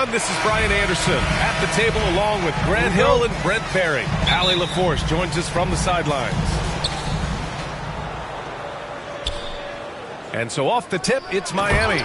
everyone. This is Brian Anderson at the table along with Grant Hill and Brent Barry. Allie LaForce joins us from the sidelines. And so off the tip, it's Miami.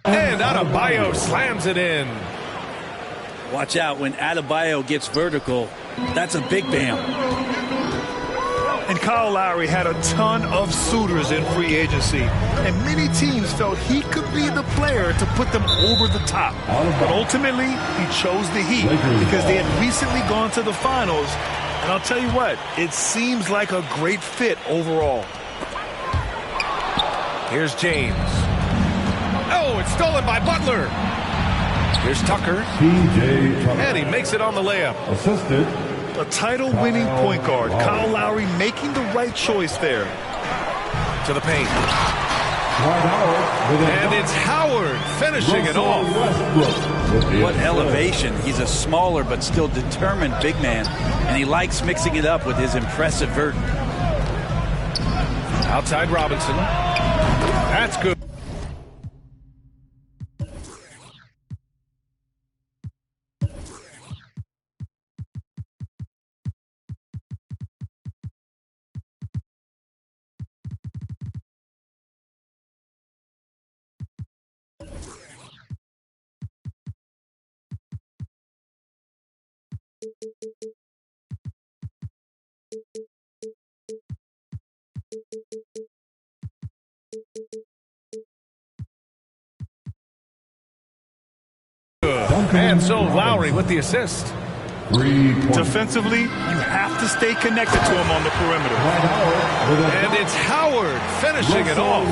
And Adebayo slams it in. Watch out when Adebayo gets vertical. That's a big bam. And Kyle Lowry had a ton of suitors in free agency, and many teams felt he could be the player to put them over the top. But ultimately, he chose the Heat because they had recently gone to the finals. And I'll tell you what, it seems like a great fit overall. Here's James. Oh, it's stolen by Butler. Here's Tucker. And he makes it on the layup. Assisted. A title-winning point guard, Kyle Lowry making the right choice there. To the paint. And it's Howard finishing it off. What elevation. He's a smaller but still determined big man, and he likes mixing it up with his impressive vert. Outside Robinson. That's good. And so Lowry with the assist. Defensively, you have to stay connected to him on the perimeter. And it's Howard finishing it off.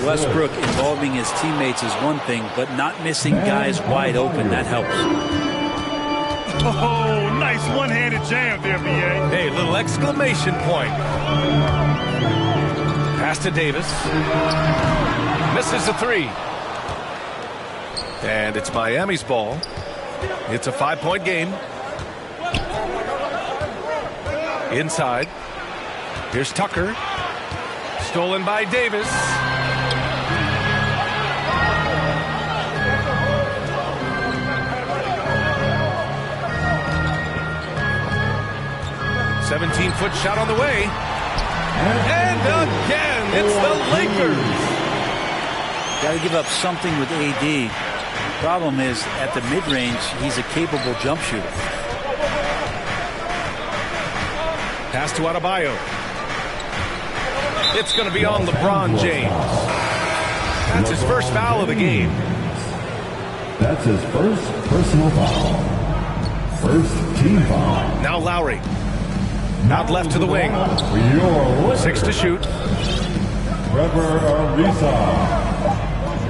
Westbrook involving his teammates is one thing, but not missing guys wide open, that helps. Oh, nice one-handed jam there, B.A. Hey, little exclamation point. Pass to Davis. Misses the three. And it's Miami's ball. It's a 5-point game. Inside. Here's Tucker. Stolen by Davis. "17-foot shot on the way. And again, it's the Lakers. Got to give up something with AD. Problem is, at the mid-range, he's a capable jump shooter. Pass to Adebayo. It's going to be on LeBron James. That's his first foul of the game. That's his first personal foul. First team foul. Now Lowry. Out left to the wing. 6 to shoot. Trevor Ariza.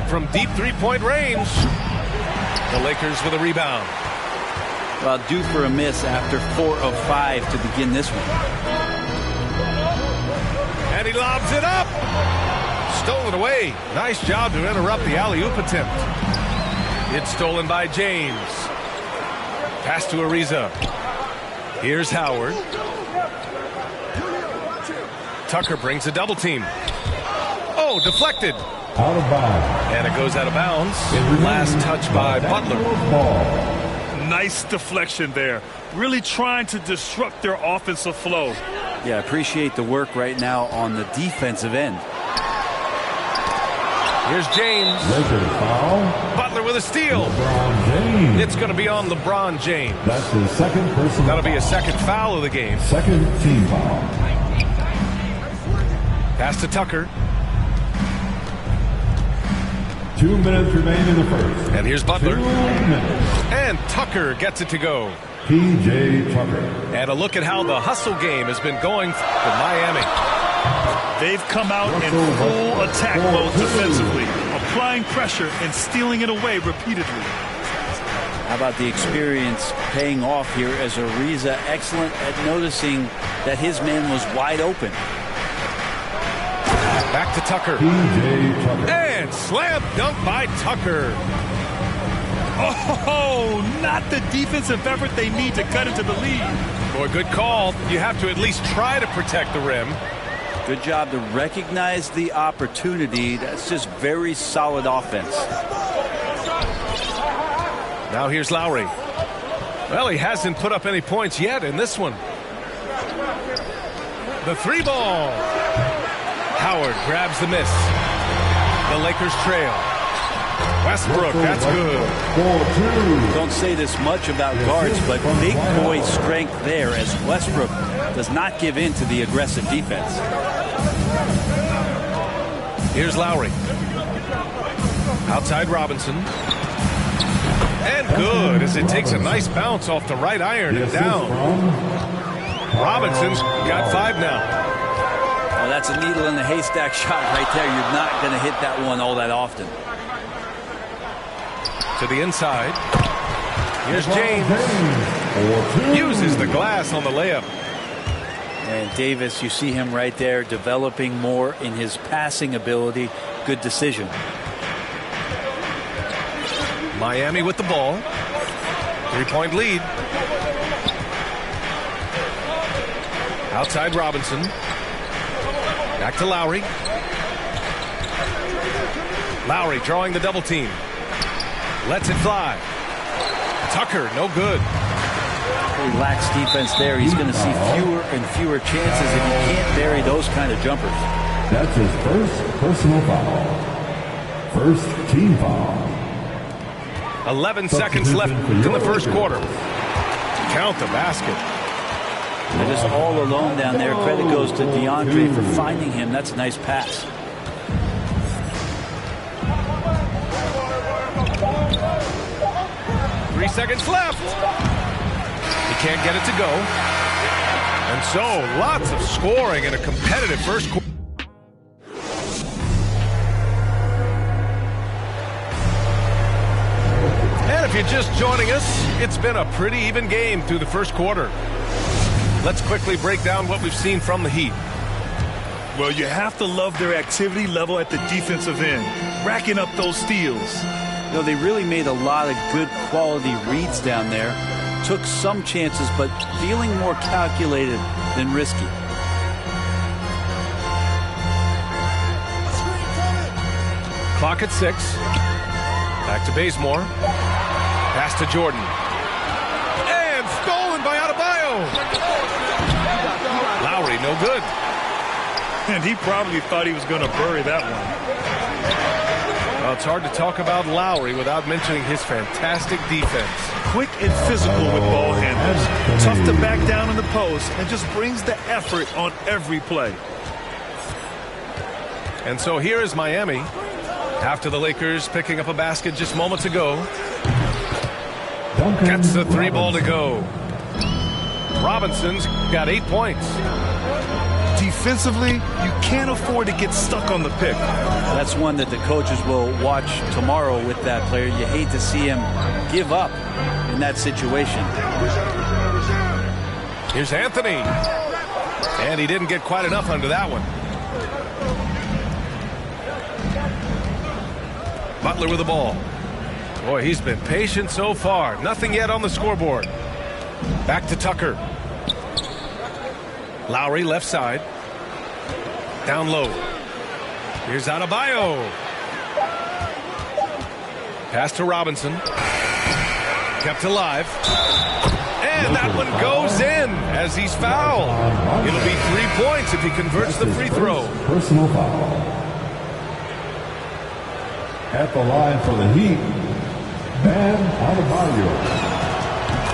From deep three-point range. The Lakers with a rebound. Well, due for a miss after 4 of 5 to begin this one. And he lobs it up. Stolen away. Nice job to interrupt the alley-oop attempt. It's stolen by James. Pass to Ariza. Here's Howard. Tucker brings a double team. Oh, deflected. Out of bounds. And it goes out of bounds. Last touch by Butler. Nice deflection there. Really trying to disrupt their offensive flow. Yeah, appreciate the work right now on the defensive end. Here's James. Lakers foul. Butler with a steal. LeBron James. It's going to be on LeBron James. That's his second personal. That'll be a second foul of the game. Second team foul. Pass to Tucker. 2 minutes remain in the first. And here's Butler. 2 minutes. And Tucker gets it to go. P.J. Tucker. And a look at how the hustle game has been going for Miami. They've come out in full attack mode defensively, applying pressure and stealing it away repeatedly. How about the experience paying off here as Ariza excellent at noticing that his man was wide open. Back to Tucker. P.J. Tucker. And slam dunk by Tucker. Oh, not the defensive effort they need to cut into the lead. Boy, good call. You have to at least try to protect the rim. Good job to recognize the opportunity. That's just very solid offense. Now here's Lowry. Well, he hasn't put up any points yet in this one. The 3 ball. Howard grabs the miss. The Lakers trail. Westbrook, that's good. Don't say this much about guards, but big boy strength there as Westbrook does not give in to the aggressive defense. Here's Lowry. Outside Robinson. And good as it takes a nice bounce off the right iron and down. Robinson's got 5 now. Well, that's a needle in the haystack shot right there. You're not going to hit that one all that often. To the inside. Here's James. Uses the glass on the layup. And Davis, you see him right there developing more in his passing ability. Good decision. Miami with the ball. 3-point lead. Outside Robinson. Back to Lowry. Lowry drawing the double team. Lets it fly. Tucker, no good. Relaxed defense there. He's going to see fewer and fewer chances if he can't bury those kind of jumpers. That's his first personal foul. First team foul. 11 seconds left in the first quarter. Count the basket. They're just all alone down there. Credit goes to DeAndre for finding him. That's a nice pass. Seconds left. He can't get it to go. And so, lots of scoring in a competitive first quarter. And if you're just joining us, it's been a pretty even game through the first quarter. Let's quickly break down what we've seen from the Heat. Well, you have to love their activity level at the defensive end, racking up those steals. You know, they really made a lot of good quality reads down there. Took some chances, but feeling more calculated than risky. Clock at 6. Back to Bazemore. Pass to Jordan. And stolen by Adebayo. Lowry, no good. And he probably thought he was going to bury that one. Well, it's hard to talk about Lowry without mentioning his fantastic defense. Quick and physical with ball handlers. Tough to back down in the post and just brings the effort on every play. And so here is Miami. After the Lakers picking up a basket just moments ago. Gets the 3 ball to go. Robinson's got 8 points. Defensively, you can't afford to get stuck on the pick. That's one that the coaches will watch tomorrow with that player. You hate to see him give up in that situation. Here's Anthony. And he didn't get quite enough under that one. Butler with the ball. Boy, he's been patient so far. Nothing yet on the scoreboard. Back to Tucker. Lowry left side. Down low. Here's Adebayo. Pass to Robinson. Kept alive. And that one goes in as he's fouled. It'll be 3 points if he converts the free throw. Personal foul. At the line for the Heat, Bam Adebayo.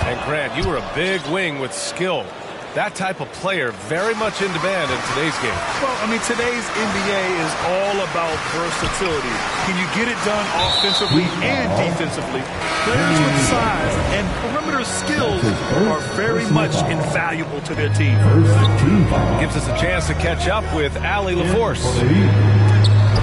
And Grant, you were a big wing with skill. That type of player very much in demand in today's game. Well, I mean, today's NBA is all about versatility. Can you get it done offensively and defensively? Players with size and perimeter skills are very much invaluable to their team. Gives us a chance to catch up with Allie LaForce.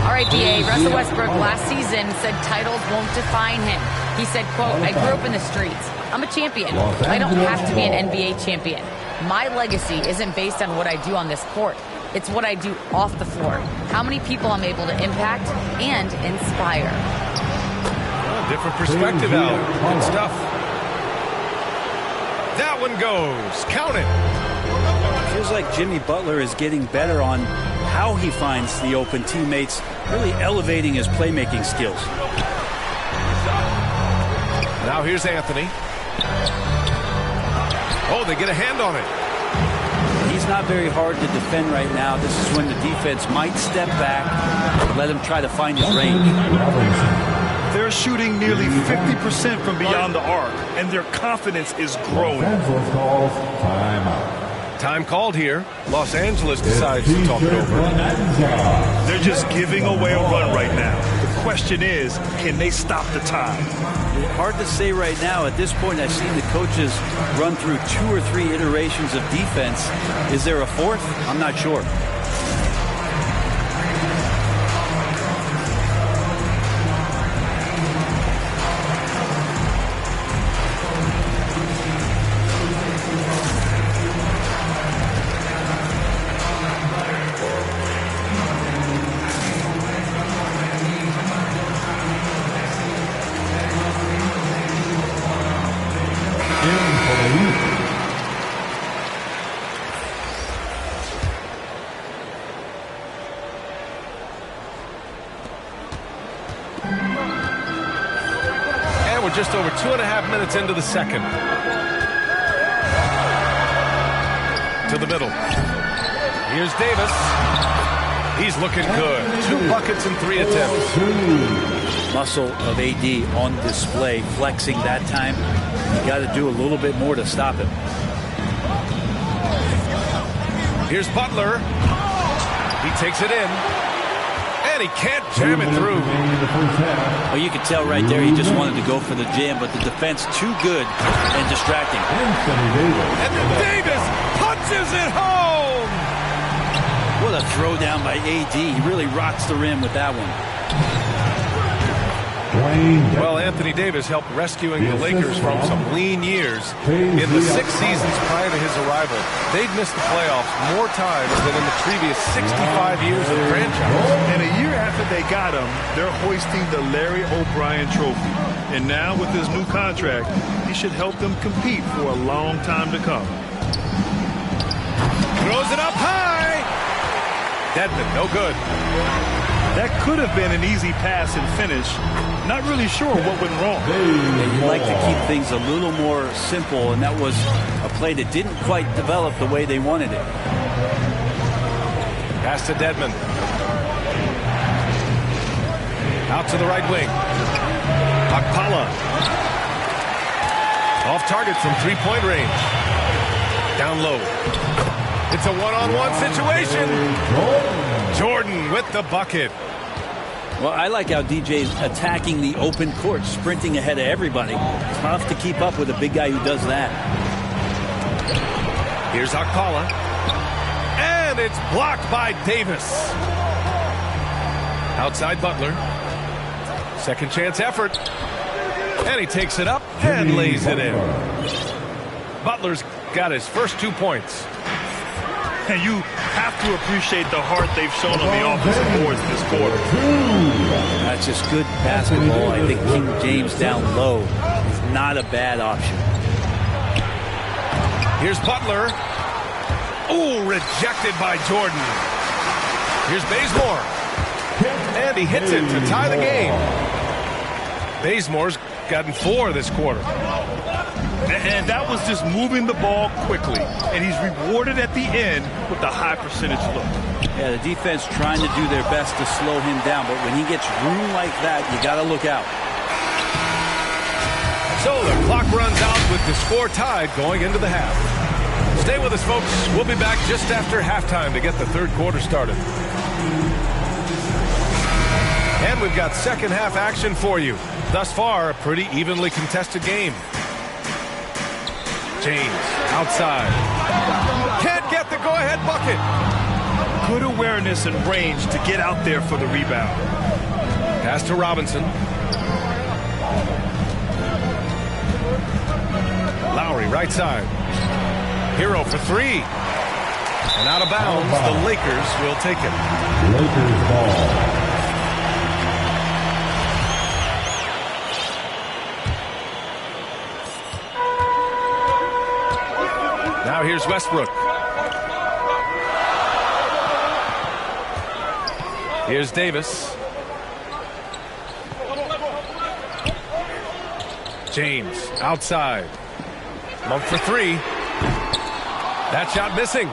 All right, BA, Russell Westbrook last season said titles won't define him. He said, quote, I grew up in the streets. I'm a champion. I don't have to be an NBA champion. My legacy isn't based on what I do on this court. It's what I do off the floor. How many people I'm able to impact and inspire. Well, different perspective, Al. Good stuff. That one goes. Count it. Feels like Jimmy Butler is getting better on how he finds the open teammates, really elevating his playmaking skills. Now here's Anthony. Oh, they get a hand on it. He's not very hard to defend right now. This is when the defense might step back, let him try to find his range. They're shooting nearly 50% from beyond the arc, and their confidence is growing. Time called here. Los Angeles decides to talk it over. They're just giving away a run right now. The question is, can they stop the tide? Hard to say right now. At this point, I've seen the coaches run through 2 or 3 iterations of defense. Is there a fourth? I'm not sure. Just over 2.5 minutes into the second. To the middle. Here's Davis. He's looking good. 2 buckets in 3 attempts. Muscle of AD on display, flexing that time. You got to do a little bit more to stop him. Here's Butler. He takes it in. And he can't jam it through. Oh, you could tell right there he just wanted to go for the jam, but the defense too good and distracting. And then Davis punches it home. What a throwdown by AD. He really rocks the rim with that one. Well, Anthony Davis helped rescuing the Lakers from some lean years. In the 6 seasons prior to his arrival, they'd missed the playoffs more times than in the previous 65 years of the franchise. And a year after they got him, they're hoisting the Larry O'Brien Trophy. And now with his new contract, he should help them compete for a long time to come. Throws it up high. Dedmon, no good. That could have been an easy pass and finish. Not really sure what went wrong. You'd like to keep things a little more simple, and that was a play that didn't quite develop the way they wanted it. Pass to Dedmon. Out to the right wing. Akpala. Off target from 3-point range. Down low. It's a one-on-one situation. Jordan with the bucket. Well, I like how DJ's attacking the open court, sprinting ahead of everybody. Tough to keep up with a big guy who does that. Here's Akpala. And And it's blocked by Davis. Outside Butler. Second chance effort. And he takes it up and lays it in. Butler's got his first 2 points. And you have to appreciate the heart they've shown on the offensive boards this quarter. That's just good basketball. I think King James down low is not a bad option. Here's Butler. Ooh, rejected by Jordan. Here's Bazemore. And he hits it to tie the game. Bazemore's gotten 4 this quarter. And that was just moving the ball quickly. And he's rewarded at the end with the high percentage look. Yeah, the defense trying to do their best to slow him down, but when he gets room like that, you got to look out. So the clock runs out with the score tied going into the half. Stay with us, folks. We'll be back just after halftime to get the third quarter started. And we've got second half action for you. Thus far, a pretty evenly contested game. James outside. Can't get the go-ahead bucket. Good awareness and range to get out there for the rebound. Pass to Robinson. Lowry right side. Hero for 3. And out of bounds, the Lakers will take it. Lakers ball. Now here's Westbrook. Here's Davis. James outside. Monk for 3. That shot missing.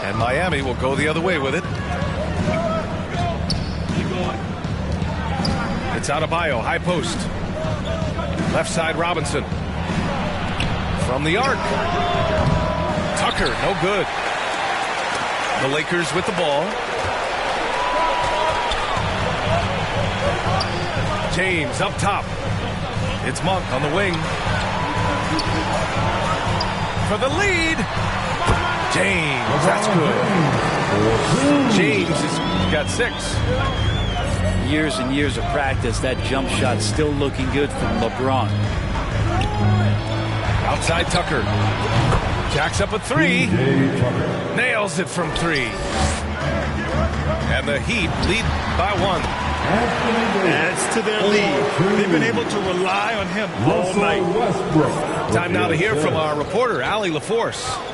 And Miami will go the other way with it. It's Adebayo, high post. Left side Robinson. From the arc. Tucker, no good. The Lakers with the ball. James up top. It's Monk on the wing. For the lead. James, that's good. James has got 6. Years and years of practice, that jump shot still looking good from LeBron. Outside Tucker. Jacks up a 3. Nails it from 3. And the Heat lead by 1. Adds to their lead. They've been able to rely on him all night. Time now to hear from our reporter, Allie LaForce.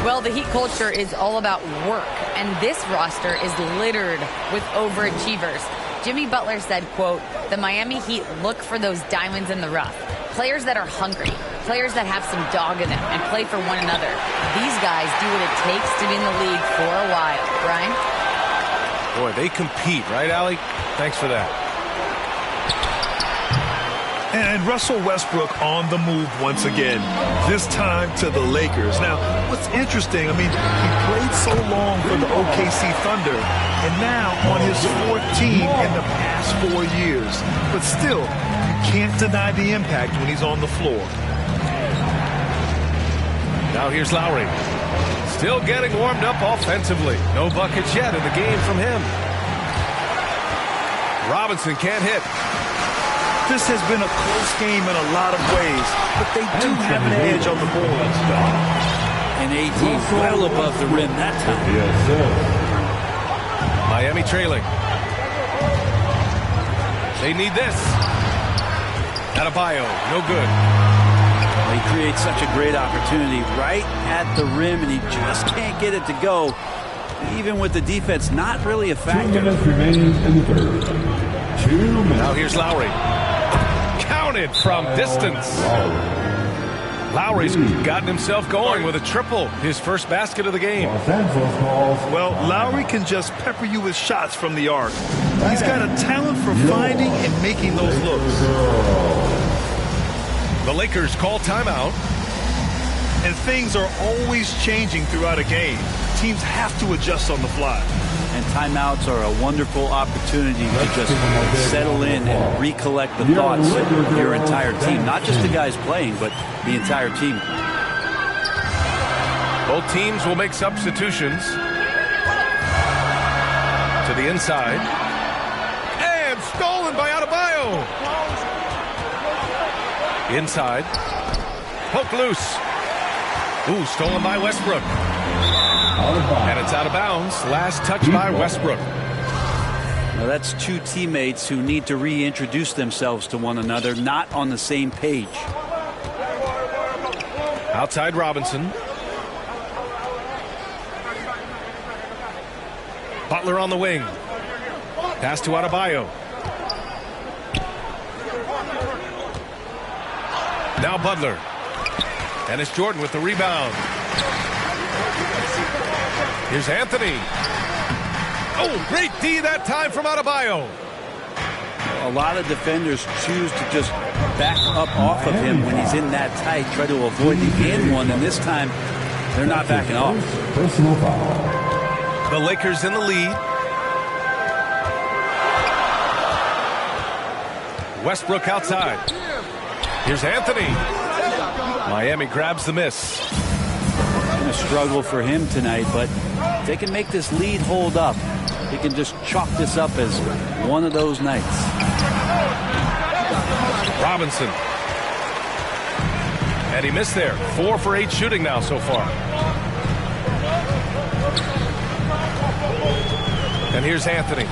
Well, the Heat culture is all about work, and this roster is littered with overachievers. Jimmy Butler said, quote, "The Miami Heat look for those diamonds in the rough. Players that are hungry, players that have some dog in them and play for one another. These guys do what it takes to be in the league for a while." Brian? Boy, they compete, right, Allie? Thanks for that. And Russell Westbrook on the move once again, this time to the Lakers. Now, what's interesting, I mean, he played so long for the OKC Thunder, and now on his 4th team in the past 4 years. But still, you can't deny the impact when he's on the floor. Now here's Lowry. Still getting warmed up offensively. No buckets yet in the game from him. Robinson can't hit. This has been a close game in a lot of ways, but they do have an edge on the boards. And AD well above the rim that time. Yes, sir. Miami trailing. They need this. Adebayo, no good. He creates such a great opportunity right at the rim, and he just can't get it to go. Even with the defense not really a 2 factor. minutes remaining in the third. 2 minutes. Now here's Lowry. Counted from distance. Lowry's gotten himself going with a triple. His first basket of the game. Los Angeles calls. Well, Lowry can just pepper you with shots from the arc. He's got a talent for finding and making those looks. The Lakers call timeout. And things are always changing throughout a game. Teams have to adjust on the fly. And timeouts are a wonderful opportunity to just settle in and recollect the thoughts of your entire team. Not just the guys playing, but the entire team. Both teams will make substitutions. To the inside. And stolen by Adebayo. Inside. Poke loose. Ooh, stolen by Westbrook. And it's out of bounds. Last touch by Westbrook. Now that's two teammates who need to reintroduce themselves to one another, not on the same page. Outside Robinson. Butler on the wing. Pass to Adebayo. Now Butler. And it's Jordan with the rebound. Here's Anthony. Oh, great D that time from Adebayo. A lot of defenders choose to just back up off of him when he's in that tight, try to avoid the and one, and this time they're not backing off. Personal foul. The Lakers in the lead. Westbrook outside. Here's Anthony. Miami grabs the miss. Going to struggle for him tonight, but if they can make this lead hold up, they can just chalk this up as one of those nights. Robinson. And he missed there. 4 for 8 shooting now so far. And here's Anthony.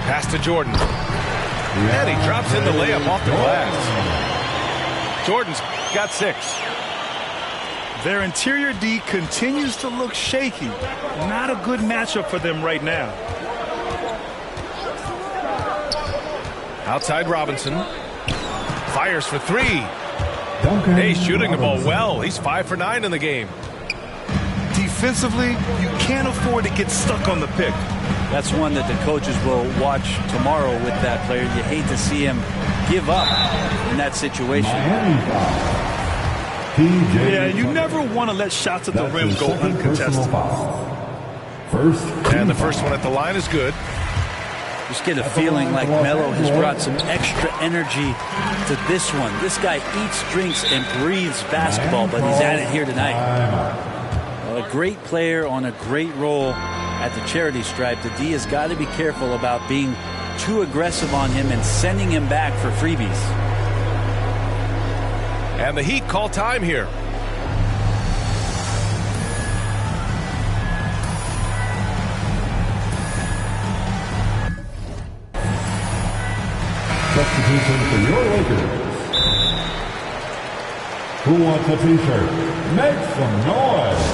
Pass to Jordan. And he drops in the layup off the glass. Jordan's got 6. Their interior D continues to look shaky. Not a good matchup for them right now. Outside Robinson. Fires for 3. He's shooting the ball well. He's 5 for 9 in the game. Defensively, you can't afford to get stuck on the pick. That's one that the coaches will watch tomorrow with that player. You hate to see him give up in that situation. Yeah, you never want to let shots at the rim go uncontested. And the first one at the line is good. Just get a feeling like Melo has brought some extra energy to this one. This guy eats, drinks, and breathes basketball, but he's at it here tonight. Well, a great player on a great role at the charity stripe. The D has got to be careful about being too aggressive on him and sending him back for freebies. And the Heat call time here. Substitution for your Lakers. Who wants a t-shirt? Make some noise.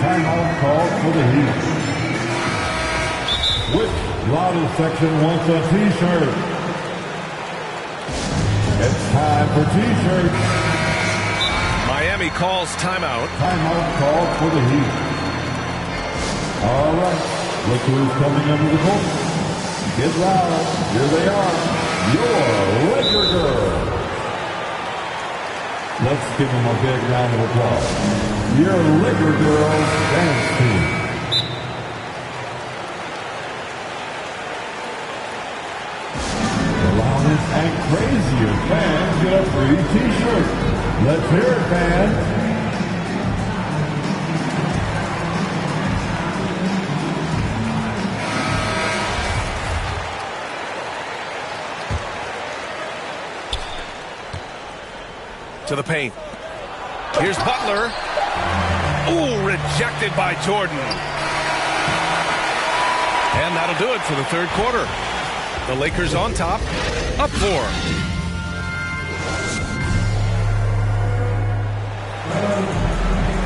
Timeout called for the Heat. Which loudest section wants a t-shirt? It's time for t-shirts. Miami calls timeout. Timeout called for the Heat. All right. Look who's coming under the court. Get loud. Here they are. Your Laker Girls. Let's give them a big round of applause. Your Laker Girls dance team. The loudest and craziest fans get a free t-shirt. Let's hear it, fans. To the paint. Here's Butler. Ooh, rejected by Jordan. And that'll do it for the third quarter. The Lakers on top, up 4.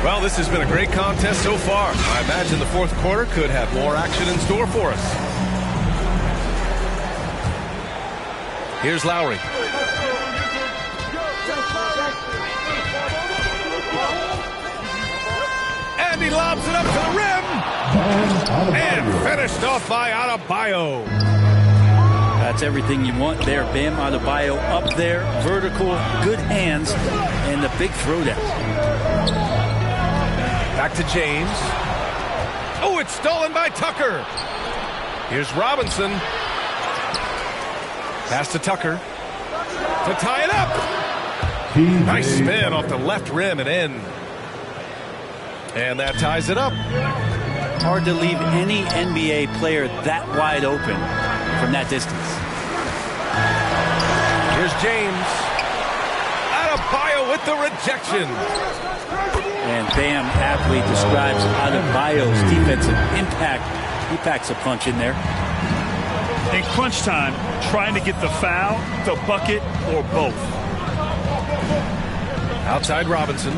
Well, this has been a great contest so far. I imagine the fourth quarter could have more action in store for us. Here's Lowry. And he lobs it up to the rim. And finished off by Adebayo. That's everything you want there. Bam Adebayo up there, vertical, good hands, and the big throwdown. Back to James. Oh, it's stolen by Tucker. Here's Robinson. Pass to Tucker to tie it up. Nice spin off the left rim and in. And that ties it up. Hard to leave any NBA player that wide open from that distance. Here's James. Adebayo with the rejection. And Bam aptly describes Adebayo's defensive impact. He packs a punch in there. In crunch time, trying to get the foul, the bucket, or both. Outside Robinson.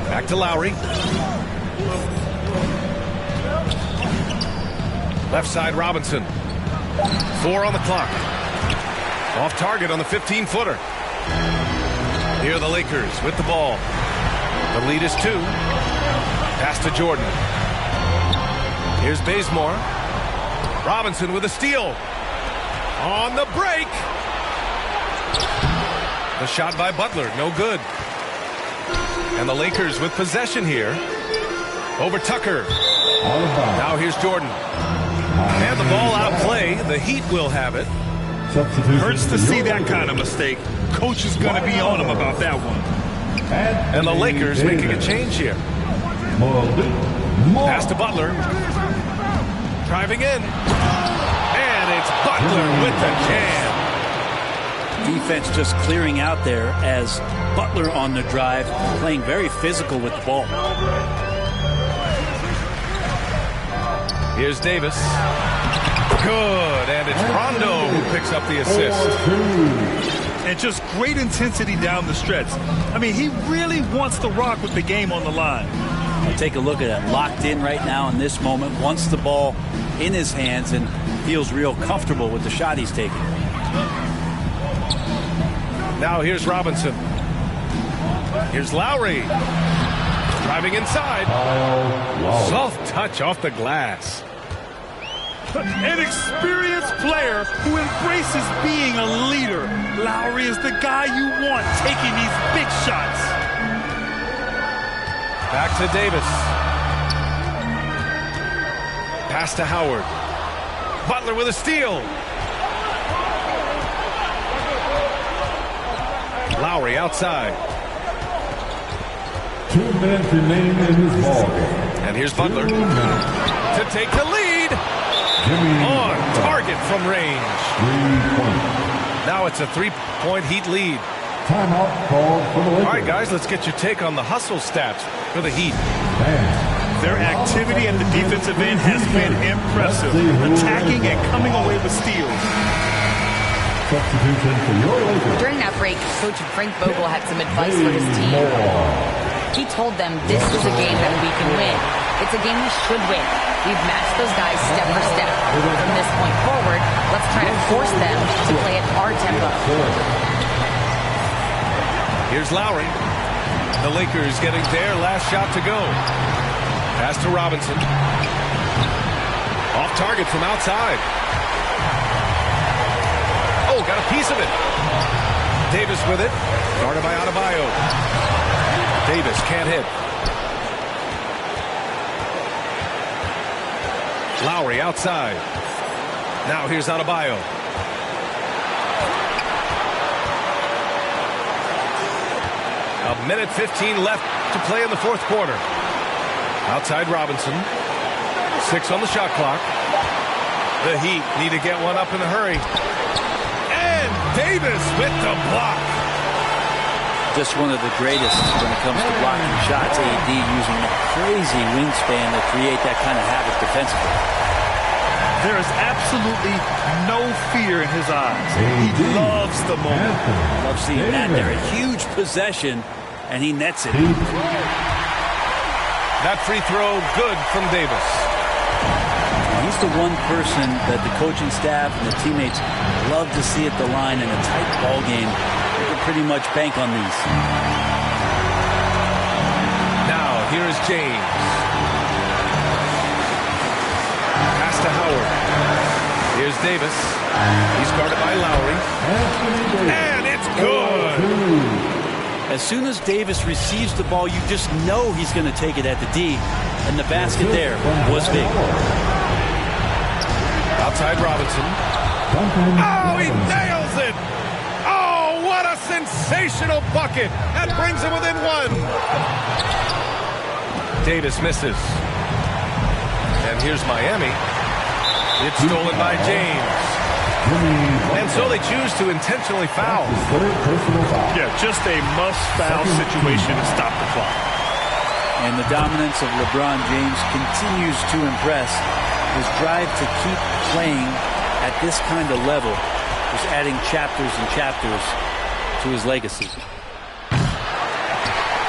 Back to Lowry. Left side Robinson. 4 on the clock. Off target on the 15-footer. Here are the Lakers with the ball. The lead is 2. Pass to Jordan. Here's Bazemore. Robinson with a steal. On the break. The shot by Butler, no good. And the Lakers with possession here. Over Tucker. Now here's Jordan. And the ball out of play. The Heat will have it. Hurts to see that kind of mistake. Coach is going to be on him about that one. And the Lakers making a change here. Pass to Butler. Driving in. And it's Butler with the jam. Defense just clearing out there as Butler on the drive, playing very physical with the ball. Here's Davis. Good, and it's Rondo who picks up the assist. And just great intensity down the stretch. I mean, he really wants to rock with the game on the line. Take a look at that. Locked in right now in this moment. Wants the ball in his hands and feels real comfortable with the shot he's taking. Now here's Robinson. Here's Lowry. Driving inside. Soft touch off the glass. An experienced player who embraces being a leader. Lowry is the guy you want taking these big shots. Back to Davis. Pass to Howard. Butler with a steal. Lowry outside. 2 minutes remain in this ball game. And here's Butler to take the lead. On target from range. 3 points. Now it's a 3-point Heat lead. Timeout called for the Lakers. All right, guys, let's get your take on the hustle stats for the Heat. Their activity at the defensive end has been impressive. Attacking and coming away with steals. Substitution for your Lakers. During that break, Coach Frank Vogel had some advice for his team. He told them this is a game that we can win. It's a game we should win. We've matched those guys step for step. From this point forward, let's try to force them to play at our tempo. Here's Lowry. The Lakers getting their last shot to go. Pass to Robinson. Off target from outside. Oh, got a piece of it. Davis with it. Guarded by Adebayo. Davis can't hit. Lowry outside. Now here's Adebayo. A minute 15 left to play in the fourth quarter. Outside Robinson. 6 on the shot clock. The Heat need to get one up in a hurry. And Davis with the block. Just one of the greatest when it comes to blocking shots. AD using a crazy wingspan to create that kind of havoc defensively. There is absolutely no fear in his eyes. He loves the moment. Love seeing that there. A huge possession, and he nets it. That free throw good from Davis. He's the one person that the coaching staff and the teammates love to see at the line in a tight ball game. They can pretty much bank on these. Now, here is James. Pass to Howard. Here's Davis. He's guarded by Lowry. And it's good. As soon as Davis receives the ball, you just know he's going to take it at the D. And the basket there was big. Outside Robinson. Oh, he nails it! Oh, what a sensational bucket! That brings him within 1. Davis misses. And here's Miami. It's stolen by James. And so they choose to intentionally foul. Yeah, just a must-foul situation to stop the clock. And the dominance of LeBron James continues to impress. His drive to keep playing at this kind of level is adding chapters and chapters to his legacy.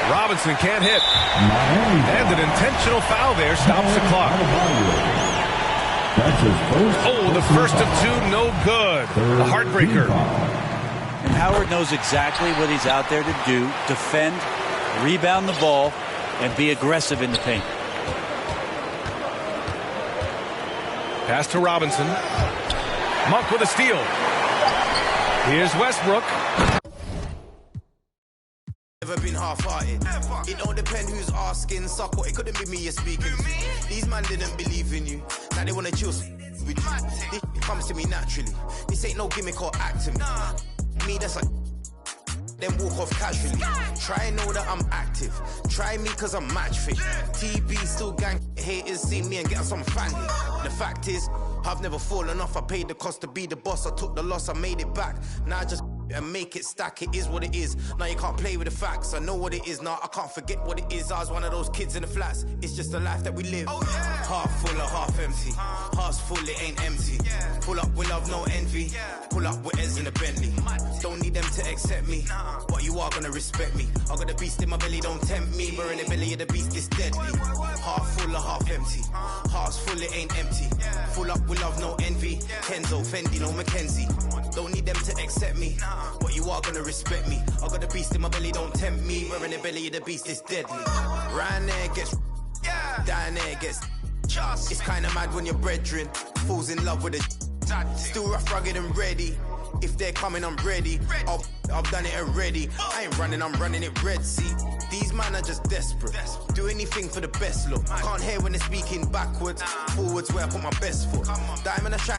Robinson can't hit. And an intentional foul there stops the clock. Oh, the first of two, no good. A heartbreaker. And Howard knows exactly what he's out there to do. Defend, rebound the ball, and be aggressive in the paint. Pass to Robinson. Monk with a steal. Here's Westbrook. Never been half-hearted. It don't depend who's asking. Suck what, it couldn't be me you're speaking to. These man didn't believe in you. Now they wanna chill with you. This comes to me naturally. This ain't no gimmick or acting. Me, that's like then walk off casually. Try and know that I'm active. Try me cause I'm match fit. TB still gang. Haters see me and get some family. The fact is, I've never fallen off. I paid the cost to be the boss. I took the loss, I made it back. Now I just and make it stack. It is what it is. Now you can't play with the facts. I know what it is now. I can't forget what it is. I was one of those kids in the flats. It's just the life that we live. Half full or half empty. Heart's full, it ain't empty. Pull up with love, no envy. Pull up with Eds in a Bentley. Don't need them to accept me, but you are gonna respect me. I got a beast in my belly, don't tempt me. We're in the belly of the beast, it's deadly. Half full or half empty. Heart's full, it ain't empty. Full up with love, no envy. Kenzo, Fendi, no Mackenzie. Don't need them to accept me, but you are gonna respect me. I got a beast in my belly, don't tempt me. We're in the belly of the beast, it's deadly. Round there gets, down there gets. It's kinda mad when your brethren falls in love with a still rough, rugged and ready. If they're coming, I'm ready. I've done it already. I ain't running, I'm running it Red Sea. These men are just desperate. Do anything for the best look. Can't hear when they're speaking backwards. Forwards where I put my best foot. Diamond a shine.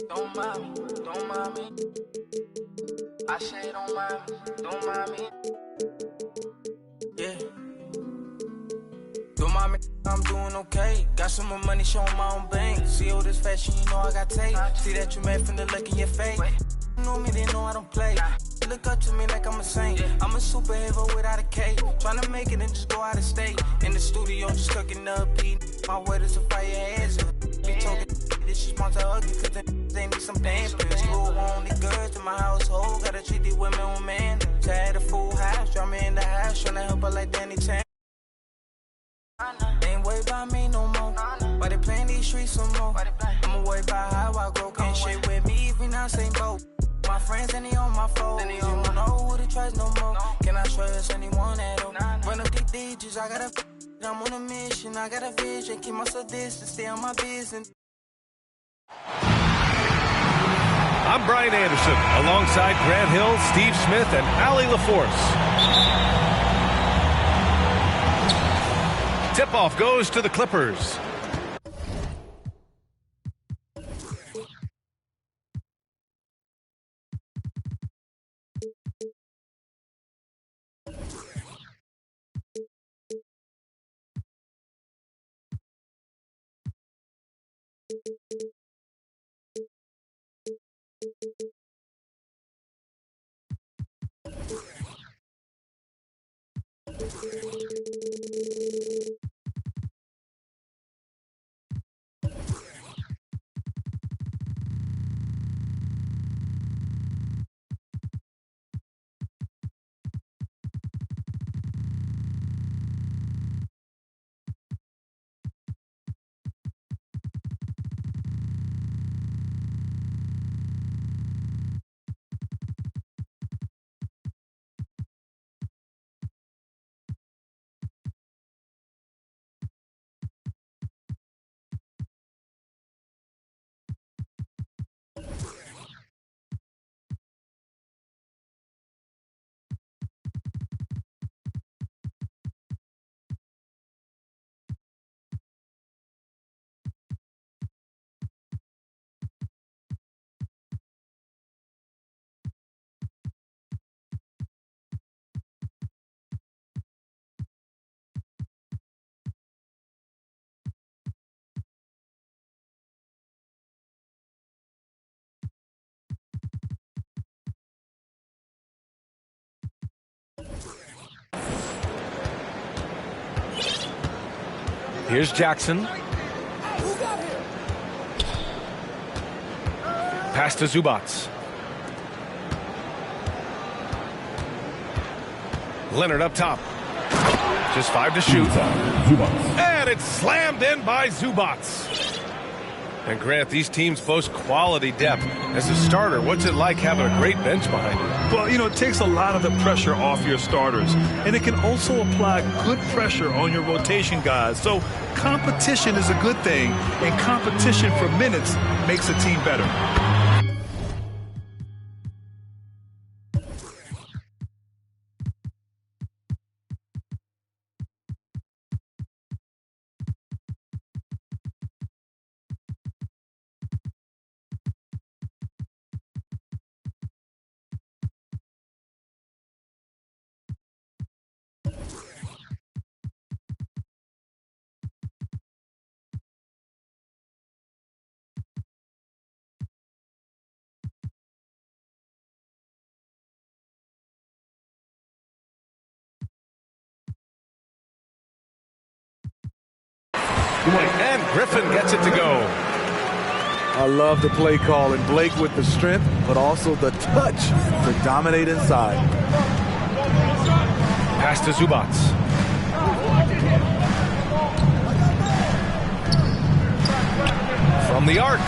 Don't mind me. I say don't mind me. Yeah. Don't mind me, I'm doing okay. Got some more money, showing my own bank. See all this fashion, you know I got tape. See that you made from the look in your face. You know me, they know I don't play. Look up to me like I'm a saint. I'm a superhero without a cape. Tryna make it and just go out of state. In the studio, just cooking up beat. My word is a fire ass. Be talking this is monster ugly, cause they need some dance. You only girls in my household. Gotta treat these women on man. Tired of full house, drama in the house. Tryna help her like Danny Tan. They ain't worried about me no more. Why they playing these streets some more? I'ma worry about how I grow. Can't shit with me if we not same boat. My friends and they on my phone. You don't know who to trust no more. Can I trust anyone at all? Run up these digits, I gotta I'm on a mission, I got a vision. Keep myself distant, stay on my business. I'm Brian Anderson, alongside Grant Hill, Steve Smith, and Allie LaForce. Tip-off goes to the Clippers. Here's Jackson. Pass to Zubats. Leonard up top. Just 5 to shoot. And it's slammed in by Zubats. And Grant, these teams boast quality depth. As a starter, what's it like having a great bench behind you? Well, you know, it takes a lot of the pressure off your starters. And it can also apply good pressure on your rotation guys. So competition is a good thing. And competition for minutes makes a team better. And Griffin gets it to go. I love the play call, and Blake with the strength, but also the touch to dominate inside. Pass to Zubats. From the arc.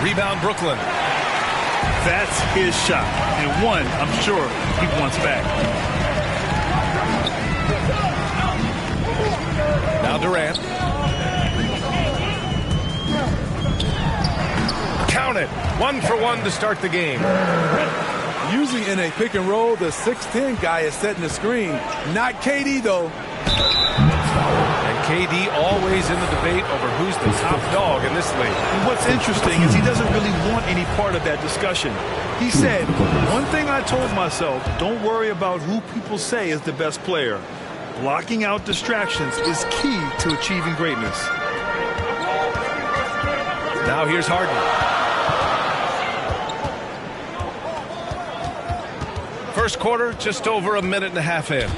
Rebound Brooklyn. That's his shot. And one, I'm sure, he wants back. Now Durant. Count it. 1 for 1 to start the game. Usually in a pick and roll, the 6'10 guy is setting the screen. Not KD, though. And KD always in the debate over who's the top dog in this league. And what's interesting is he doesn't really want any part of that discussion. He said, one thing I told myself, don't worry about who people say is the best player. Blocking out distractions is key to achieving greatness. Now here's Harden. First quarter, just over a minute and a half in.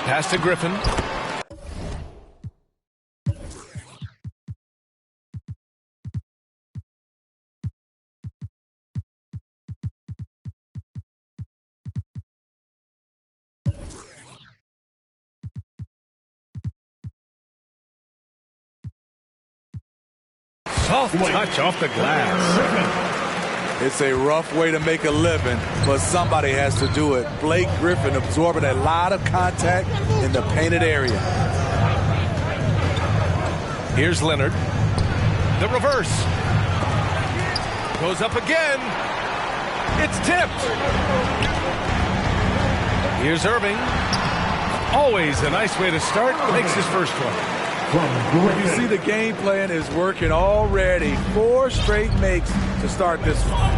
Pass to Griffin. Soft touch off the glass. It's a rough way to make a living, but somebody has to do it. Blake Griffin absorbing a lot of contact in the painted area. Here's Leonard. The reverse. Goes up again. It's tipped. Here's Irving. Always a nice way to start. Makes his first one. You see the game plan is working already. 4 straight makes to start this one.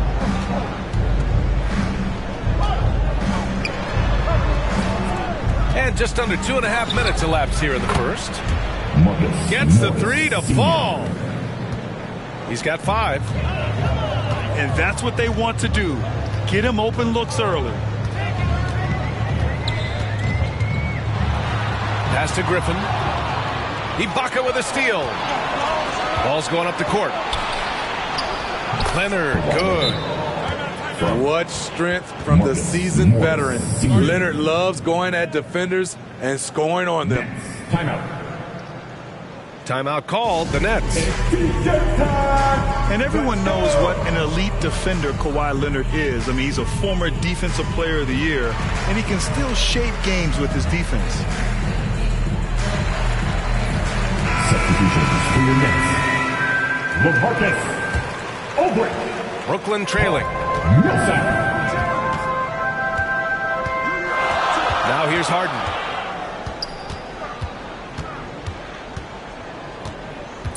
And just under 2.5 minutes elapsed here in the first. Gets the 3 to fall. He's got 5. And that's what they want to do. Get him open looks early. Pass to Griffin. Ibaka with a steal. Ball's going up the court. Leonard, good. What strength from the seasoned veteran. Leonard loves going at defenders and scoring on them. Timeout. Timeout called, the Nets. And everyone knows what an elite defender Kawhi Leonard is. I mean, he's a former Defensive Player of the Year, and he can still shape games with his defense. Substitutions for your Nets. LaMarcus Aldridge. Brooklyn trailing. Millsap. Now here's Harden.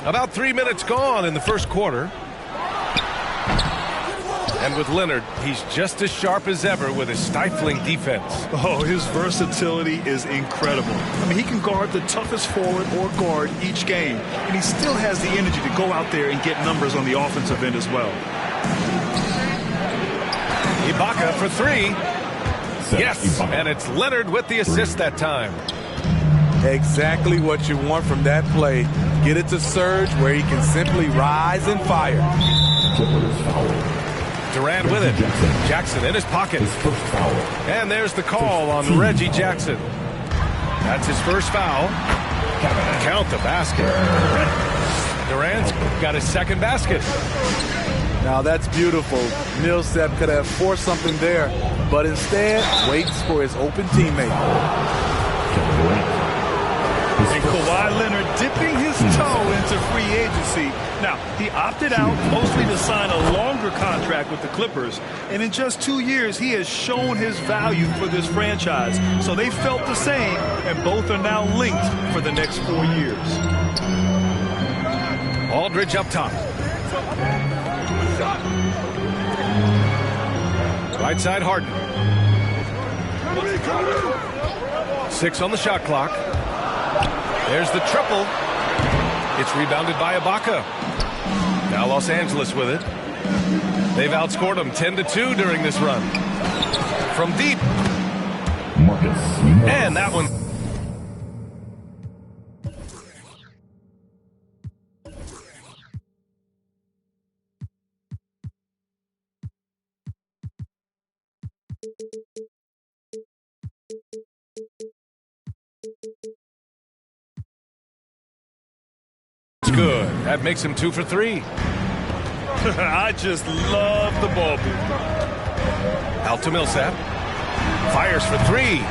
About 3 minutes gone in the first quarter. And with Leonard, he's just as sharp as ever with his stifling defense. Oh, his versatility is incredible. I mean, he can guard the toughest forward or guard each game, and he still has the energy to go out there and get numbers on the offensive end as well. Ibaka for three. Yes, and it's Leonard with the assist that time. Exactly what you want from that play. Get it to Serge where he can simply rise and fire. Durant with it. Jackson in his pocket. And there's the call on Reggie Jackson. That's his first foul. Count the basket. Durant's got his second basket. Now that's beautiful. Millsap could have forced something there, but instead waits for his open teammate. And Kawhi Leonard dipping his toe into free agency. Now, he opted out mostly to sign a longer contract with the Clippers. And in just 2 years, he has shown his value for this franchise. So they felt the same, and both are now linked for the next 4 years. Aldridge up top. Right side Harden. 6 on the shot clock. There's the triple. It's rebounded by Ibaka. Now Los Angeles with it. They've outscored them 10-2 during this run. From deep. And that one. Good. That makes him 2 for 3. I just love the ball movement. Out to Millsap. Fires for 3.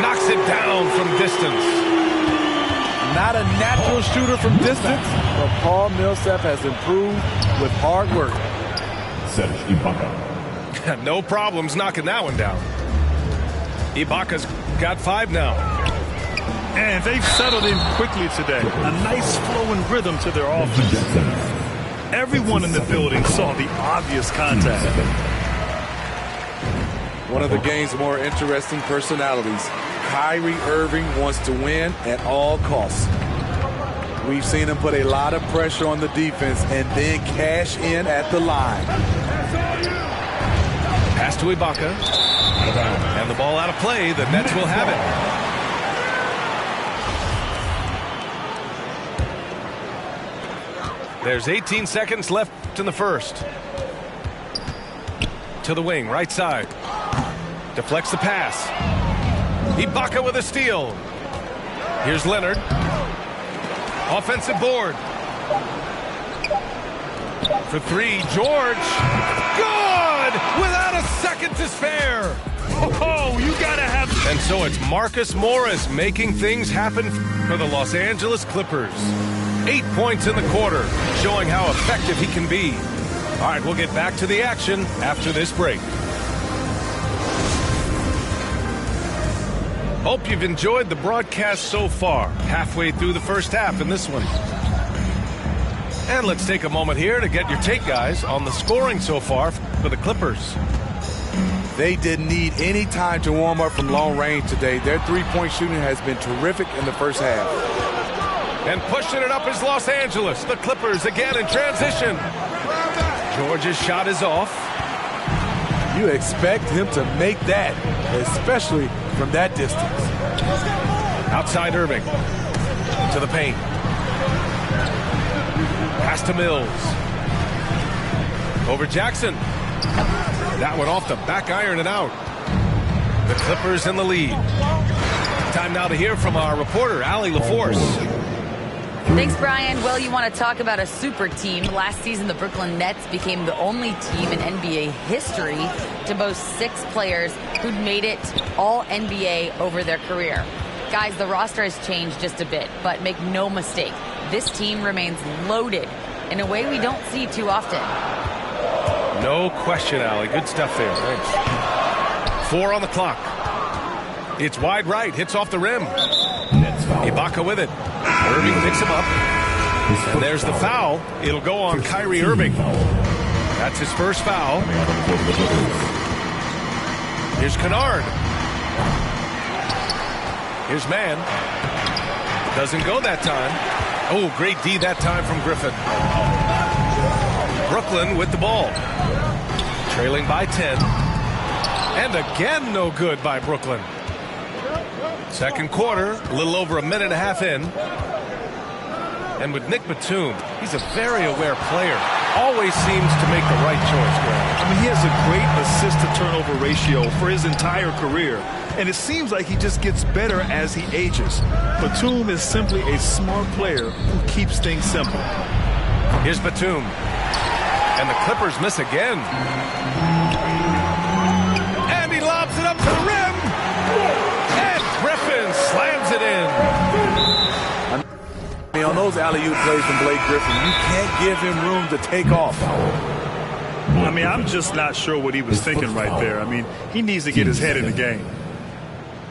Knocks it down from distance. Not a natural shooter from distance, but Paul Millsap has improved with hard work. Serge Ibaka. No problems knocking that one down. Ibaka's got 5 now. And they've settled in quickly today. A nice flow and rhythm to their offense. Everyone in the building saw the obvious contact. One of the game's more interesting personalities. Kyrie Irving wants to win at all costs. We've seen him put a lot of pressure on the defense and then cash in at the line. Pass to Ibaka. And the ball out of play. The Nets will have it. There's 18 seconds left in the first. To the wing, right side. Deflects the pass. Ibaka with a steal. Here's Leonard. Offensive board. For 3, George. Good! Without a second to spare. Oh, you gotta have... And so it's Marcus Morris making things happen for the Los Angeles Clippers. 8 points in the quarter, showing how effective he can be. All right, we'll get back to the action after this break. Hope you've enjoyed the broadcast so far. Halfway through the first half in this one. And let's take a moment here to get your take, guys, on the scoring so far for the Clippers. They didn't need any time to warm up from long range today. Their three-point shooting has been terrific in the first half. And pushing it up is Los Angeles. The Clippers again in transition. George's shot is off. You expect him to make that, especially from that distance. Outside Irving. To the paint. Pass to Mills. Over Jackson. That one off the back iron and out. The Clippers in the lead. Time now to hear from our reporter, Allie LaForce. Thanks, Brian. Well, you want to talk about a super team. Last season, the Brooklyn Nets became the only team in NBA history to boast 6 players who'd made it all NBA over their career. Guys, the roster has changed just a bit, but make no mistake, this team remains loaded in a way we don't see too often. No question, Allie. Good stuff there. Thanks. 4 on the clock. It's wide right. Hits off the rim. Ibaka with it. Irving picks him up. And there's the foul. It'll go on Kyrie Irving. That's his first foul. Here's Kennard. Here's Mann. Doesn't go that time. Oh, great D that time from Griffin. Brooklyn with the ball. Trailing by 10. And again, no good by Brooklyn. Second quarter, a little over a minute and a half in. And with Nick Batum, he's a very aware player. Always seems to make the right choice, Graham. I mean, he has a great assist-to-turnover ratio for his entire career. And it seems like he just gets better as he ages. Batum is simply a smart player who keeps things simple. Here's Batum. And the Clippers miss again. And he lobs it up to the rim. And Griffin slams it in. I mean, on those alley-oop plays from Blake Griffin, you can't give him room to take off. I mean, I'm just not sure what he was thinking right there. I mean, he needs to get his head in the game.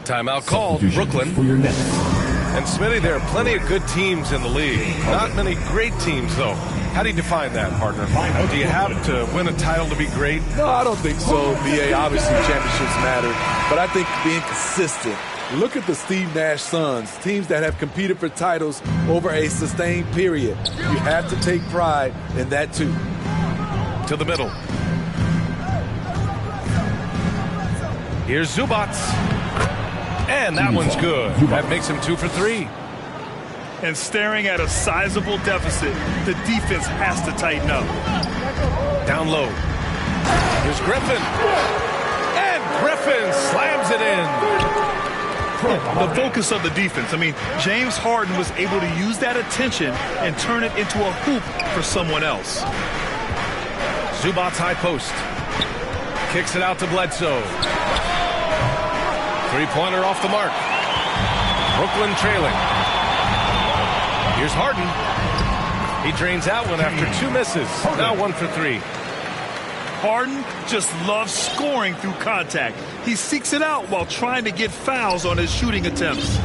Timeout called, Brooklyn. And Smitty, there are plenty of good teams in the league. Not many great teams, though. How do you define that, partner? Do you have to win a title to be great? No, I don't think so, BA. Obviously, championships matter. But I think being consistent. Look at the Steve Nash Suns, teams that have competed for titles over a sustained period. You have to take pride in that, too. To the middle. Here's Zubac. And that one's good. That makes him 2 for 3. And staring at a sizable deficit, the defense has to tighten up. Down low. Here's Griffin. And Griffin slams it in. The focus of the defense. I mean, James Harden was able to use that attention and turn it into a hoop for someone else. Zubac's high post. Kicks it out to Bledsoe. Three-pointer off the mark. Brooklyn trailing. Here's Harden. He drains that one after 2 misses. Now 1 for 3. Harden just loves scoring through contact. He seeks it out while trying to get fouls on his shooting attempts.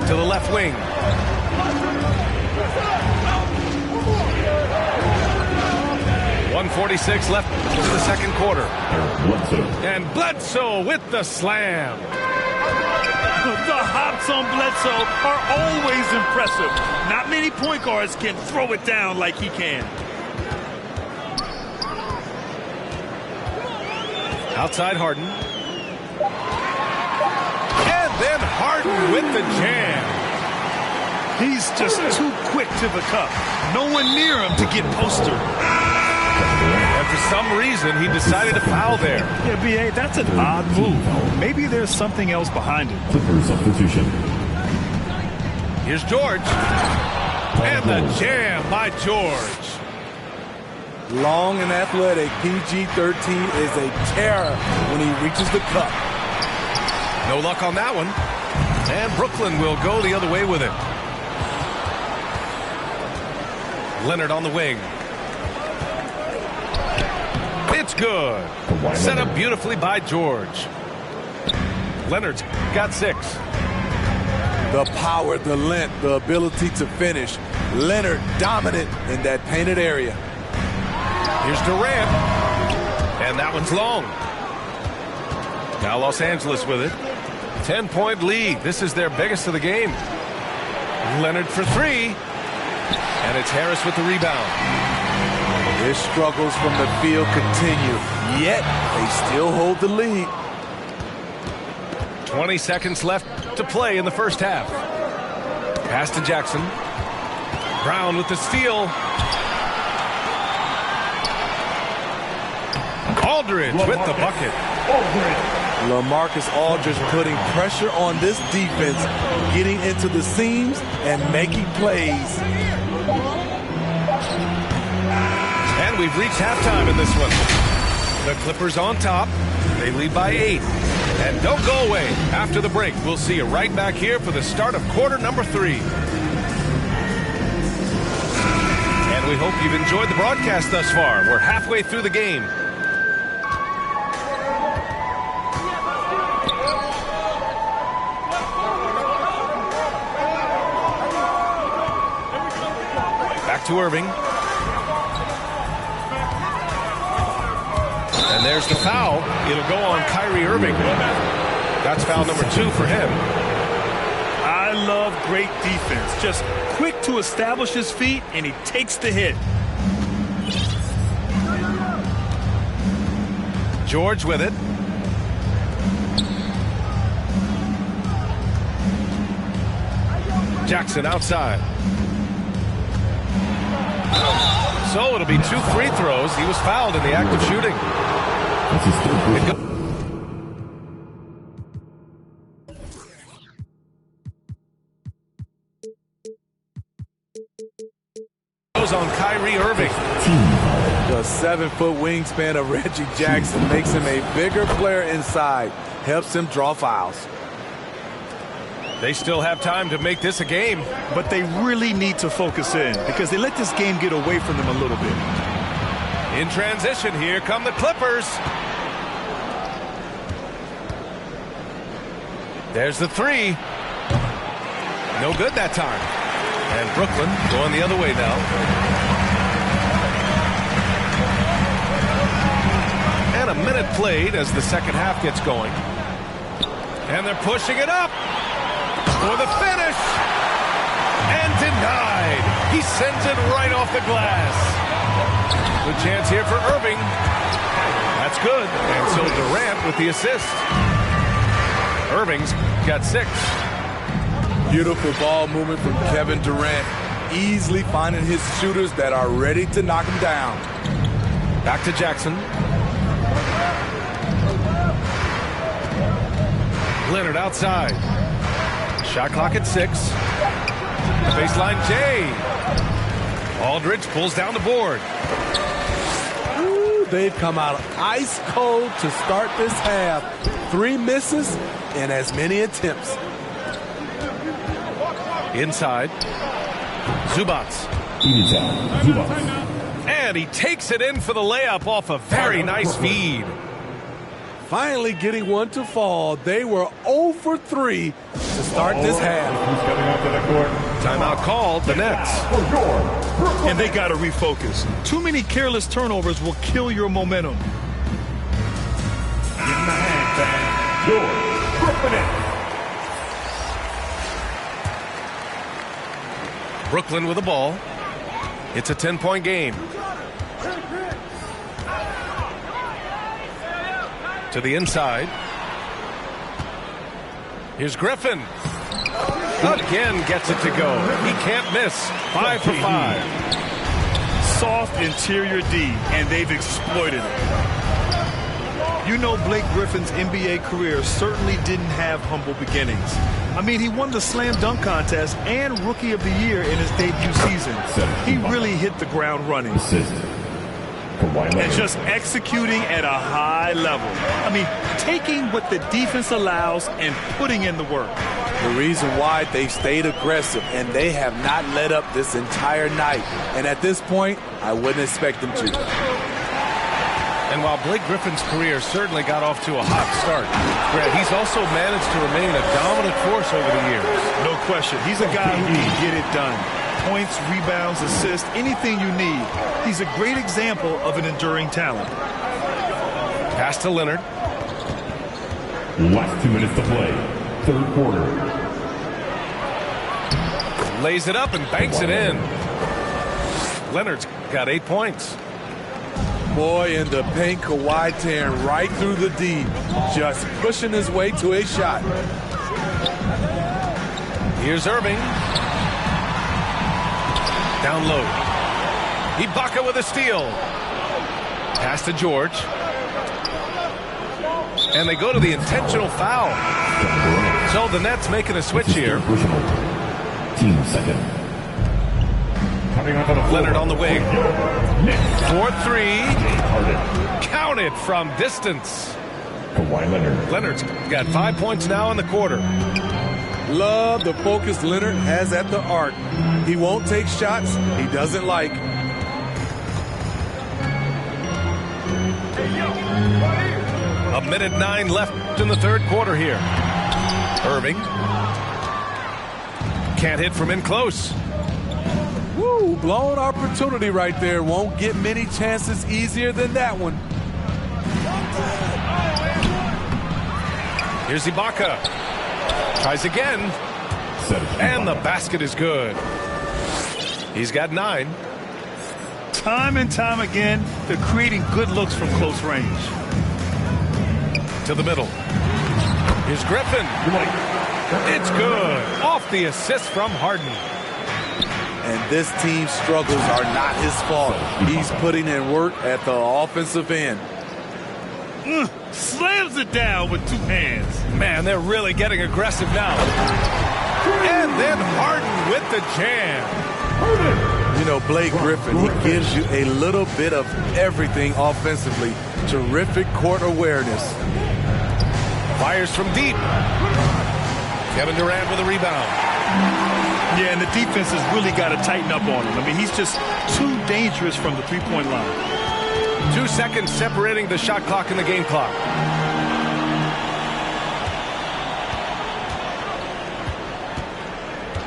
To the left wing. .146 left to the second quarter. And Bledsoe with the slam. The hops on Bledsoe are always impressive. Not many point guards can throw it down like he can. Outside Harden. And then Harden with the jam. He's just too quick to the cup. No one near him to get postered. And for some reason, he decided to foul there. Yeah, B.A., that's an odd move. Maybe there's something else behind it. Substitution. Here's George. And the jam by George. Long and athletic, PG-13 is a terror when he reaches the cup. No luck on that one. And Brooklyn will go the other way with it. Leonard on the wing. It's good. Set up beautifully by George. Leonard's got 6. The power, the length, the ability to finish. Leonard dominant in that painted area. Here's Durant. And that one's long. Now Los Angeles with it. 10-point lead. This is their biggest of the game. Leonard for 3. And it's Harris with the rebound. His struggles from the field continue, yet they still hold the lead. 20 seconds left to play in the first half. Pass to Jackson. Brown with the steal. Aldridge with the bucket. LaMarcus Aldridge putting pressure on this defense, getting into the seams and making plays. And we've reached halftime in this one. The Clippers on top. They lead by 8. And don't go away. After the break, we'll see you right back here for the start of quarter number 3. And we hope you've enjoyed the broadcast thus far. We're halfway through the game. Back to Irving. And there's the foul. It'll go on Kyrie Irving. That's foul number 2 for him. I love great defense. Just quick to establish his feet, and he takes the hit. George with it. Jackson outside. So it'll be 2 free throws. He was fouled in the act of shooting. That's his third free throw. Goes on Kyrie Irving. The 7-foot wingspan of Reggie Jackson makes him a bigger player inside, helps him draw fouls. They still have time to make this a game. But they really need to focus in because they let this game get away from them a little bit. In transition, here come the Clippers. There's the 3. No good that time. And Brooklyn going the other way now. And a minute played as the second half gets going. And they're pushing it up for the finish. And denied. He sends it right off the glass. Good chance here for Irving. That's good. And so Durant with the assist. Irving's got 6. Beautiful ball movement from Kevin Durant, easily finding his shooters that are ready to knock him down. Back to Jackson. Leonard outside. Shot clock at 6. Baseline J. Aldridge pulls down the board. Ooh, they've come out ice cold to start this half. 3 misses and as many attempts. Inside. Zubats. And he takes it in for the layup off a very nice feed. Finally getting one to fall. They were 0 for 3 to start this half. Timeout called, the Nets. And they got to refocus. Too many careless turnovers will kill your momentum. Give him a hand, George Brooklyn. Brooklyn with the ball. It's a 10-point game. To the inside. Here's Griffin. Again gets it to go. He can't miss. 5 for 5. Soft interior D, and they've exploited it. You know, Blake Griffin's NBA career certainly didn't have humble beginnings. I mean, he won the slam dunk contest and Rookie of the Year in his debut season. He really hit the ground running. And just executing at a high level. I mean, taking what the defense allows and putting in the work. The reason why they stayed aggressive, and they have not let up this entire night. And at this point, I wouldn't expect them to. And while Blake Griffin's career certainly got off to a hot start, Brad, he's also managed to remain a dominant force over the years. No question. He's a guy who can get it done. Points, rebounds, assists, anything you need. He's a great example of an enduring talent. Pass to Leonard. Last 2 minutes to play. Third quarter. Lays it up and banks it in. Leonard's got 8 points. Boy, in the paint, Kawhi tearing right through the D, just pushing his way to a shot. Here's Irving. Down low. Ibaka with a steal. Pass to George. And they go to the intentional foul. So the Nets making a switch here. Team second. Leonard on the wing. 4-3. Counted from distance. Kawhi Leonard. Leonard's got 5 points now in the quarter. Love the focus Leonard has at the arc. He won't take shots he doesn't like. A minute 9 left in the third quarter here. Irving. Can't hit from in close. Woo, blown opportunity right there. Won't get many chances easier than that one. Here's Ibaka. Tries again. And the basket is good. He's got 9. Time and time again, they're creating good looks from close range. To the middle. Here's Griffin. It's good. Off the assist from Harden. And this team's struggles are not his fault. He's putting in work at the offensive end. Slams it down with 2 hands. Man, they're really getting aggressive now. And then Harden with the jam. You know, Blake Griffin, he gives you a little bit of everything offensively. Terrific court awareness. Fires from deep. Kevin Durant with a rebound. Yeah, and the defense has really got to tighten up on him. I mean, he's just too dangerous from the three-point line. 2 seconds separating the shot clock and the game clock.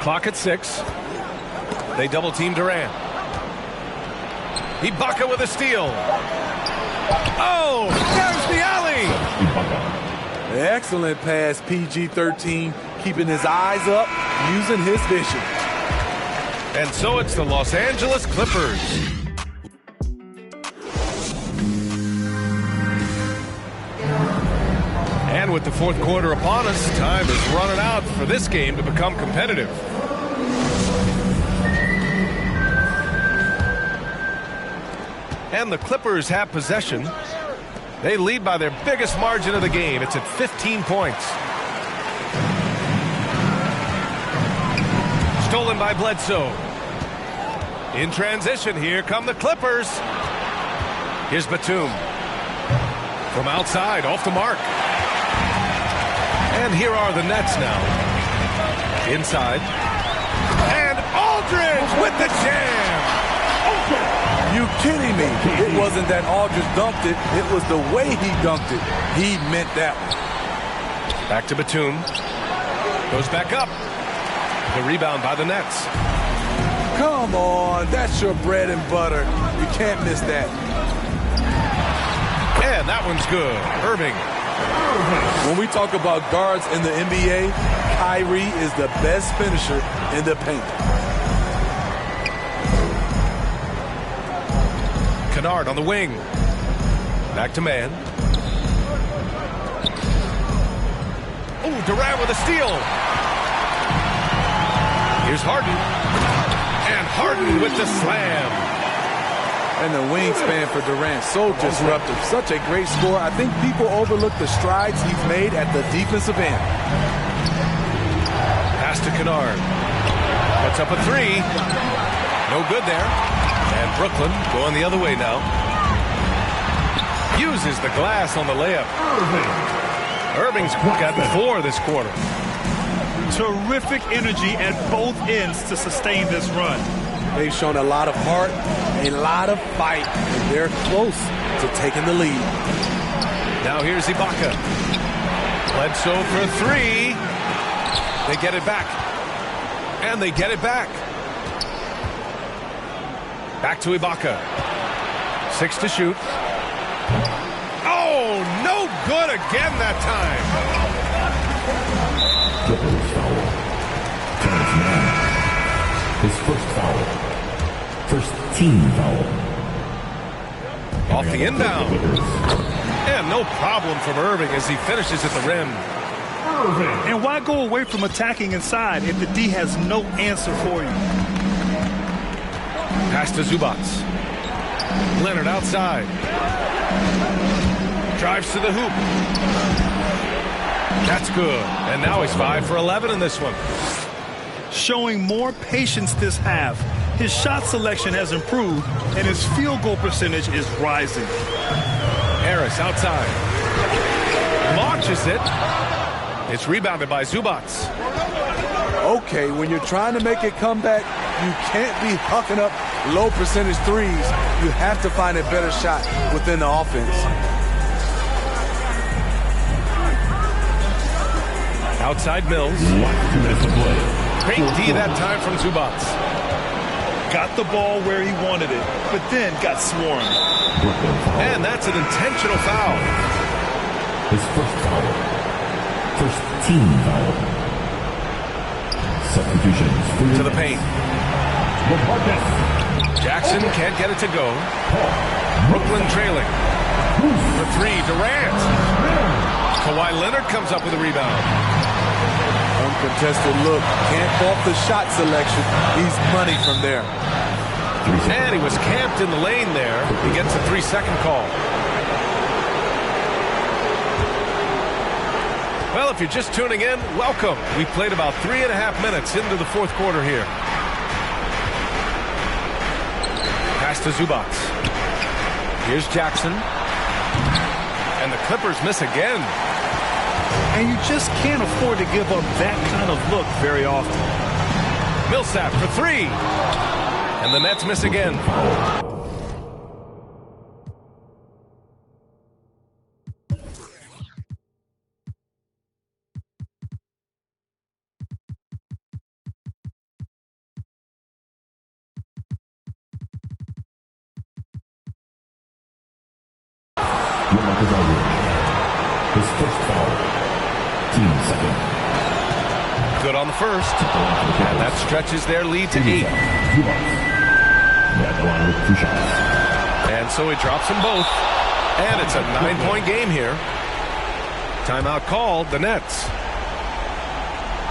Clock at 6. They double team Durant. Ibaka with a steal. Oh, there's the alley. Excellent pass, PG-13, keeping his eyes up, using his vision. And so it's the Los Angeles Clippers. And with the fourth quarter upon us, time is running out for this game to become competitive. And the Clippers have possession. They lead by their biggest margin of the game. It's at 15 points. Stolen by Bledsoe. In transition, here come the Clippers. Here's Batum. From outside, off the mark. And here are the Nets now. Inside. And Aldridge with the jam. You kidding me? It wasn't that Aldridge dunked it. It was the way he dunked it. He meant that one. Back to Batum. Goes back up. The rebound by the Nets. Come on. That's your bread and butter. You can't miss that. And that one's good. Irving. When we talk about guards in the NBA, Kyrie is the best finisher in the paint. Kennard on the wing. Back to man. Oh, Durant with a steal. Here's Harden. And Harden with the slam. And the wingspan for Durant, so disruptive. Such a great scorer. I think people overlook the strides he's made at the defensive end. Pass to Kennard. Puts up a 3. No good there. And Brooklyn going the other way now. Uses the glass on the layup. Irving's got 4 this quarter. Terrific energy at both ends to sustain this run. They've shown a lot of heart, a lot of fight, and they're close to taking the lead. Now here's Ibaka. Bledsoe for 3. They get it back. And they get it back. Back to Ibaka. 6 to shoot. Oh, no good again that time. Clippers foul. His first foul. First team foul. Off the inbound. And no problem from Irving as he finishes at the rim. And why go away from attacking inside if the D has no answer for you? Pass to Zubac. Leonard outside. Drives to the hoop. That's good. And now he's 5 for 11 in this one. Showing more patience this half. His shot selection has improved, and his field goal percentage is rising. Harris outside. Launches it. It's rebounded by Zubac. Okay, when you're trying to make it come back, you can't be hucking up low percentage threes. You have to find a better shot within the offense. Outside Mills. Great D that time from Zubac. Got the ball where he wanted it, but then got swarmed. And that's an intentional foul. His first foul. First team foul. Substitutions. To the paint. Jackson can't get it to go. Brooklyn trailing. For 3, Durant. Kawhi Leonard comes up with a rebound. Uncontested look. Can't fault the shot selection. He's money from there. And he was camped in the lane there. He gets a 3-second call. Well, if you're just tuning in, welcome. We played about 3.5 minutes into the fourth quarter here. Pass to Zubac. Here's Jackson. And the Clippers miss again. And you just can't afford to give up that kind of look very often. Millsap for 3. And the Nets miss again. His first foul. Team second. Good on the first. And that stretches their lead to 8. And so he drops them both. And it's a 9-point game here. Timeout called, the Nets.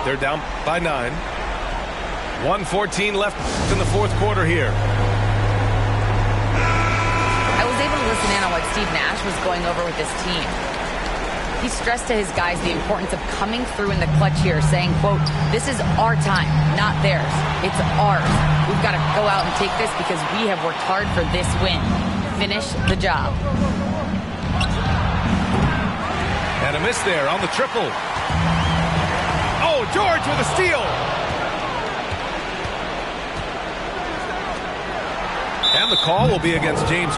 They're down by 9. 1:14 left in the fourth quarter here. I was able to listen in on what Steve Nash was going over with his team. He stressed to his guys the importance of coming through in the clutch here, saying, quote, "This is our time, not theirs. It's ours. We've got to go out and take this because we have worked hard for this win. Finish the job." And a miss there on the triple. Oh, George with a steal. And the call will be against James.